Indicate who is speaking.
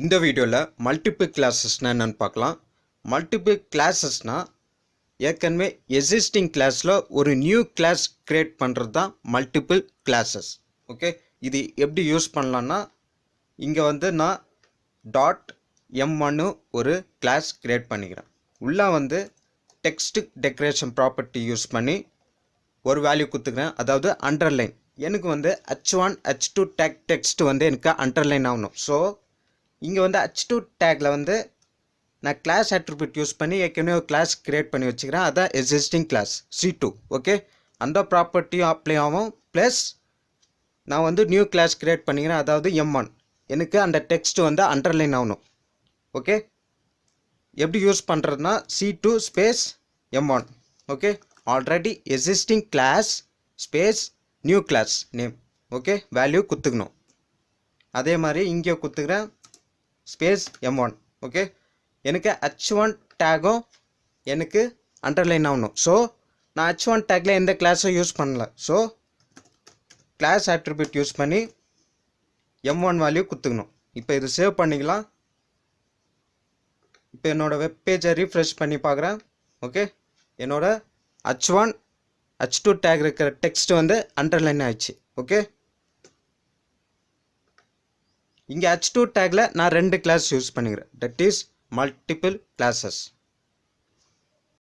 Speaker 1: இந்த வீடியோவில் மல்டிபிள் கிளாஸஸ்னால் என்னென்னு பார்க்கலாம். மல்டிபிள் கிளாஸஸ்னால் ஏற்கனவே எக்ஸிஸ்டிங் கிளாஸில் ஒரு நியூ கிளாஸ் க்ரியேட் பண்ணுறது தான் மல்டிபிள் கிளாஸஸ். ஓகே, இது எப்படி யூஸ் பண்ணலான்னா, இங்கே வந்து நான் .m1 ஒரு கிளாஸ் க்ரியேட் பண்ணிக்கிறேன். உள்ளே வந்து டெக்ஸ்ட் டெக்கரேஷன் ப்ராப்பர்ட்டி யூஸ் பண்ணி ஒரு வேல்யூ கொடுத்துக்கிறேன், அதாவது அண்டர்லைன். எனக்கு வந்து h1 h2 டேக் டெக்ஸ்ட் வந்து எனக்கு அண்டர்லைன் ஆகணும். ஸோ இங்கே வந்து h2 டேக்கில் வந்து நான் கிளாஸ் அட்ரிபியூட் யூஸ் பண்ணி ஏற்கனவே ஒரு கிளாஸ் க்ரியேட் பண்ணி வச்சுக்கிறேன். அதான் எக்ஸிஸ்டிங் கிளாஸ் C2. ஓகே, அந்த ப்ராப்பர்ட்டியும் அப்ளை ஆகும். ப்ளஸ் நான் வந்து நியூ கிளாஸ் க்ரியேட் பண்ணிக்கிறேன், அதாவது M1. எனக்கு அந்த டெக்ஸ்ட் வந்து அண்டர்லைன் ஆகணும். ஓகே, எப்படி யூஸ் பண்ணுறதுனா C2 space M1. Okay, already existing class space new class name. Okay, value கொடுத்துக்கணும். அதே மாதிரி இங்கே கொடுத்துக்கிறேன் ஸ்பேஸ் M1. ஓகே, எனக்கு h1 டேகும் எனக்கு அண்டர்லைன் ஆகணும். ஸோ நான் h1 டேக்கில் எந்த கிளாஸும் யூஸ் பண்ணல. ஸோ கிளாஸ் அட்ரிபியூட் யூஸ் பண்ணி M1 வேல்யூ கொடுத்துக்கணும். இப்போ இது சேவ் பண்ணிக்கலாம். இப்போ என்னோடய வெப் பேஜை ரீஃப்ரெஷ் பண்ணி பார்க்குறேன். ஓகே, என்னோட h1 h2 டேக் இருக்கிற டெக்ஸ்ட் வந்து அண்டர்லைன் ஆயிடுச்சு. ஓகே, இங்கே h2 டேக்கில் நான் 2 கிளாஸ் யூஸ் பண்ணிக்கிறேன். That is multiple classes.